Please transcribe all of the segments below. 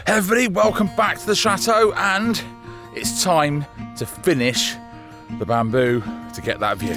Everybody, welcome back to the chateau, and it's time to finish the bamboo to get that view.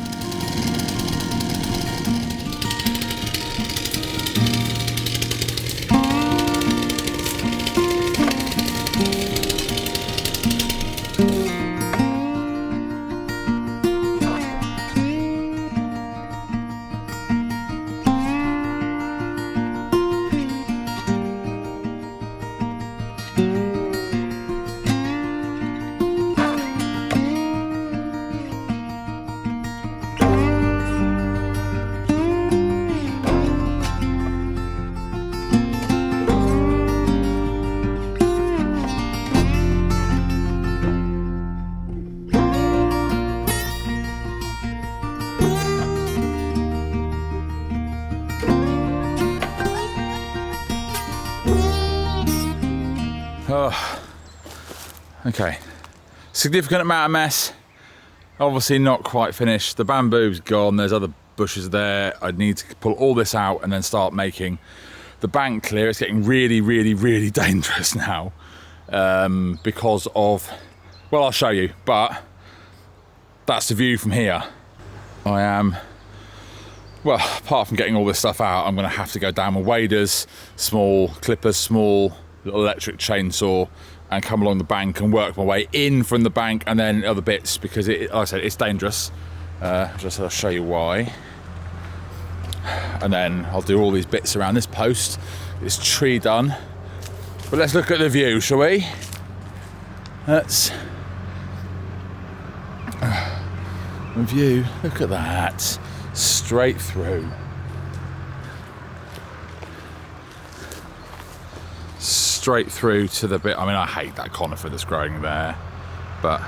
Oh, okay, significant amount of mess, obviously not quite finished. The bamboo's gone, there's other bushes there. I need to pull all this out and then start making the bank clear. It's getting really dangerous now because of, well, I'll show you, but that's the view from here. I am, well, apart from getting all this stuff out, I'm going to have to go down with waders, small clippers, small little electric chainsaw, and come along the bank and work my way in from the bank and then other bits, because it, like I said, it's dangerous. I'll show you why. And then I'll do all these bits around this post, this tree done. But let's look at the view, shall we? Let's the view, look at that, straight through. Straight through to the bit. I mean, I hate that conifer that's growing there, but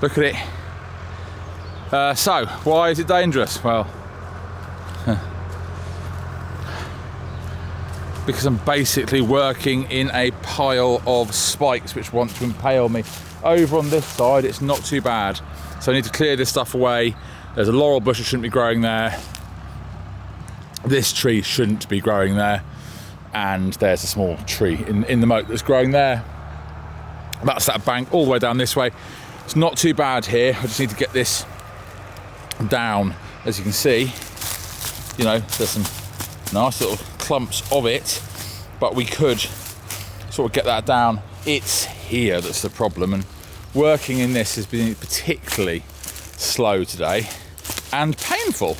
look at it. So why is it dangerous? Well, because I'm basically working in a pile of spikes which want to impale me. Over on this side it's not too bad, so I need to clear this stuff away. There's a laurel bush that shouldn't be growing there, this tree shouldn't be growing there, and there's a small tree in the moat that's growing there. That's that bank all the way down this way. It's not too bad here. I just need to get this down. As you can see, you know, there's some nice little clumps of it, but we could sort of get that down. It's here that's the problem, and working in this has been particularly slow today and painful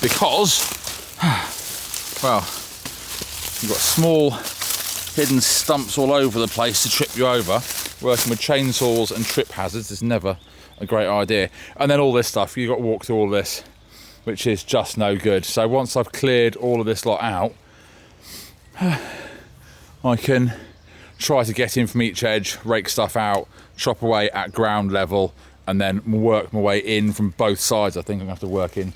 because, well, you've got small hidden stumps all over the place to trip you over. Working with chainsaws and trip hazards is never a great idea. And then all this stuff, you've got to walk through all this, which is just no good. So once I've cleared all of this lot out, I can try to get in from each edge, rake stuff out, chop away at ground level, and then work my way in from both sides. I think I'm going to have to work in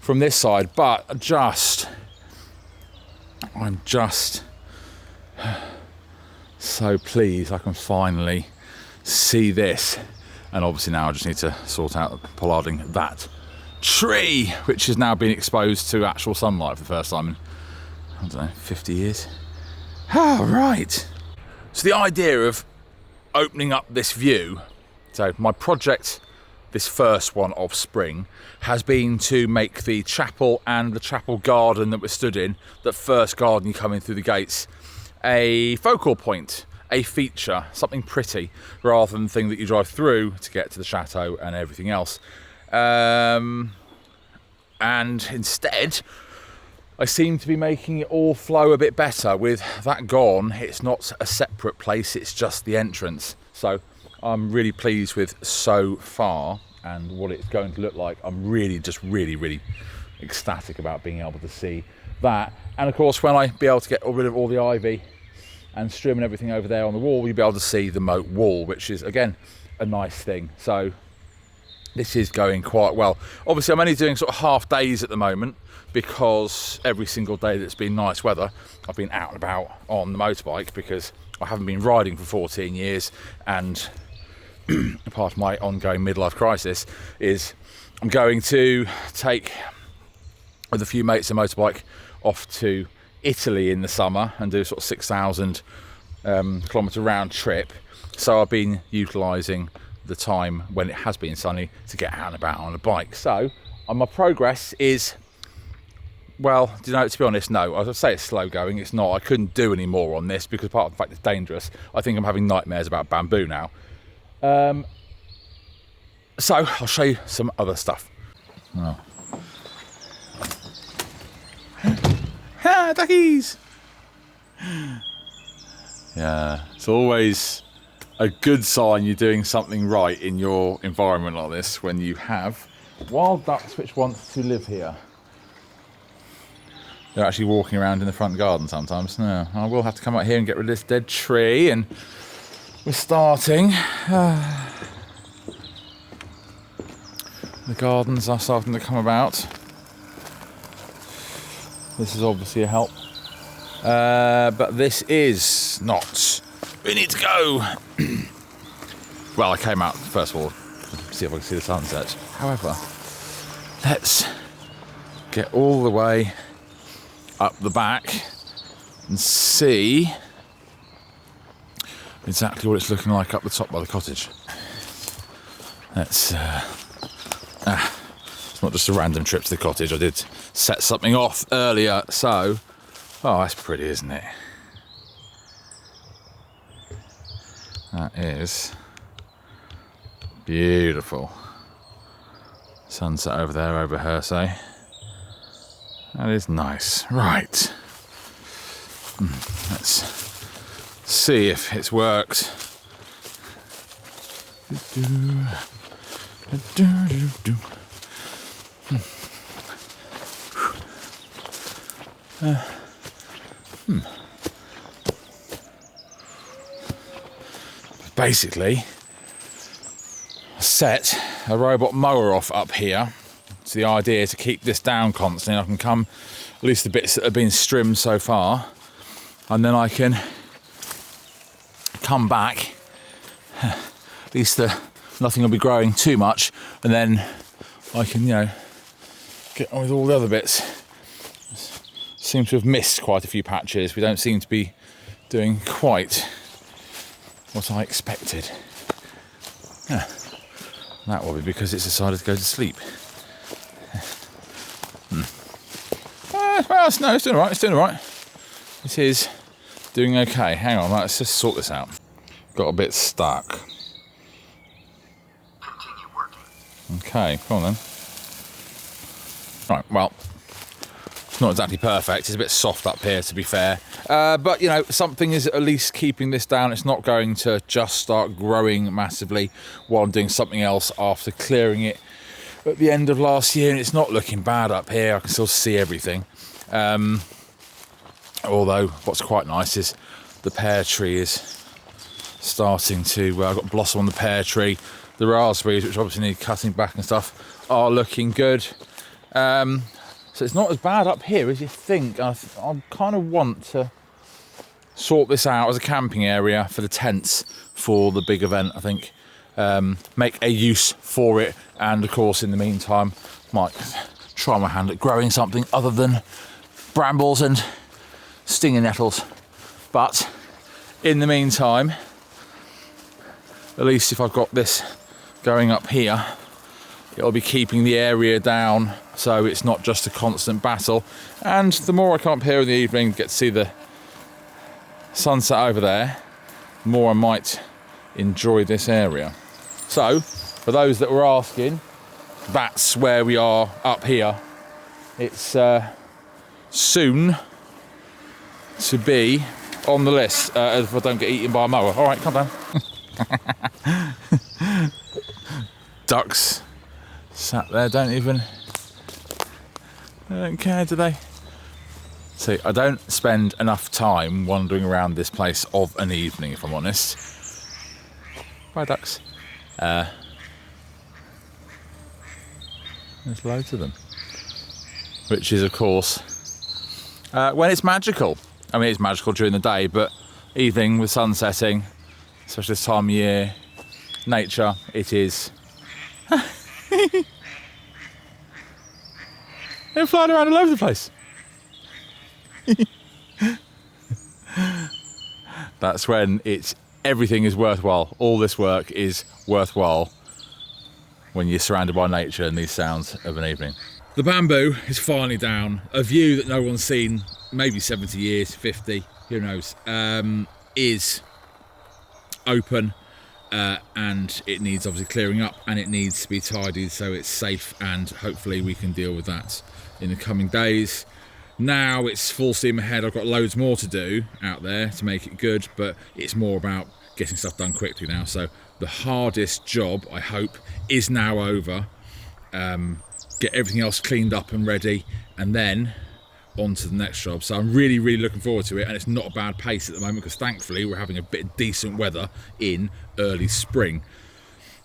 from this side, but I'm just so pleased I can finally see this. And obviously now I just need to sort out pollarding that tree, which has now been exposed to actual sunlight for the first time in, I don't know, 50 years. Oh, right. So the idea of opening up this view, so my project, this first one of spring, has been to make the chapel and the chapel garden that we're stood in, that first garden coming through the gates, a focal point, a feature, something pretty, rather than the thing that you drive through to get to the chateau and everything else. And instead, I seem to be making it all flow a bit better. With that gone, it's not a separate place, it's just the entrance. So I'm really pleased with so far and what it's going to look like. I'm really ecstatic about being able to see that. And of course, when I be able to get rid of all the ivy and stream and everything over there on the wall, you'll be able to see the moat wall, which is, again, a nice thing. So this is going quite well. Obviously, I'm only doing sort of half days at the moment, because every single day that's been nice weather, I've been out and about on the motorbike, because I haven't been riding for 14 years, and part of my ongoing midlife crisis is I'm going to take, with a few mates, a motorbike off to Italy in the summer and do sort of 6,000 kilometre round trip. So I've been utilising the time when it has been sunny to get out and about on a bike. So my progress is, well, do you know, to be honest, no. I would say it's slow going. It's not. I couldn't do any more on this because part of the fact it's dangerous. I think I'm having nightmares about bamboo now. So I'll show you some other stuff. Oh. Ah, duckies! Yeah, it's always a good sign you're doing something right in your environment like this when you have wild ducks which want to live here. They're actually walking around in the front garden sometimes. No, I will have to come out here and get rid of this dead tree, and we're starting. The gardens are starting to come about. This is obviously a help. But this is not. We need to go. Well, I came out first of all to see if I can see the sunset. However, let's get all the way up the back and see exactly what it's looking like up the top by the cottage. Let's. It's not just a random trip to the cottage. I did set something off earlier, so. Oh, that's pretty, isn't it? That is beautiful. Sunset over there over Herce. That is nice. Right. Let's see if it's worked. Basically, I set a robot mower off up here. It's the idea to keep this down constantly. I can come, at least the bits that have been trimmed so far, and then I can come back. At least nothing will be growing too much, and then I can, you know, get on with all the other bits. Seem to have missed quite a few patches. We don't seem to be doing quite what I expected. Yeah. That will be because it's decided to go to sleep. Well, no, it's doing all right. It's doing all right. It is doing okay. Hang on, let's just sort this out. Got a bit stuck. Continue working. Okay, come on then. Right, well, it's not exactly perfect. It's a bit soft up here, to be fair. But, you know, something is at least keeping this down. It's not going to just start growing massively while I'm doing something else after clearing it at the end of last year. And it's not looking bad up here. I can still see everything. Although, what's quite nice is the pear tree is starting to... I've got blossom on the pear tree. The raspberries, which obviously need cutting back and stuff, are looking good. So it's not as bad up here as you think. I kind of want to sort this out as a camping area for the tents for the big event, I think. Make a use for it, and of course in the meantime might try my hand at growing something other than brambles and stinging nettles. But in the meantime, at least if I've got this going up here, it'll be keeping the area down so it's not just a constant battle. And the more I come up here in the evening, get to see the sunset over there, the more I might enjoy this area. So, for those that were asking, that's where we are up here. It's soon to be on the list if I don't get eaten by a mower. All right, come down. Ducks sat there, they don't care, do they? See, I don't spend enough time wandering around this place of an evening, if I'm honest. Bye, ducks. There's loads of them. Which is, of course, when it's magical. I mean, it's magical during the day, but evening with sun setting, especially this time of year, nature, it is... They're flying around all over the place. That's when everything is worthwhile. All this work is worthwhile when you're surrounded by nature and these sounds of an evening. The bamboo is finally down. A view that no one's seen, maybe 70 years, 50, who knows, is open, and it needs obviously clearing up, and it needs to be tidied so it's safe, and hopefully we can deal with that in the coming days. Now it's full steam ahead. I've got loads more to do out there to make it good, but it's more about getting stuff done quickly now. So the hardest job, I hope, is now over. Get everything else cleaned up and ready, and then on to the next job. So I'm really, really looking forward to it, and it's not a bad pace at the moment because thankfully we're having a bit of decent weather in early spring.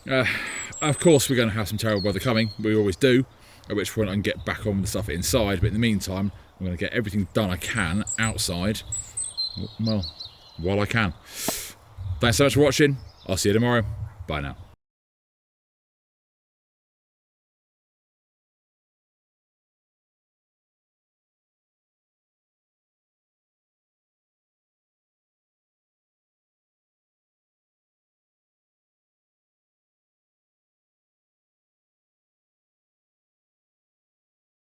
Of course we're going to have some terrible weather coming, we always do, at which point I can get back on with the stuff inside, but in the meantime I'm going to get everything done I can outside, well, while I can. Thanks so much for watching. I'll see you tomorrow. Bye now.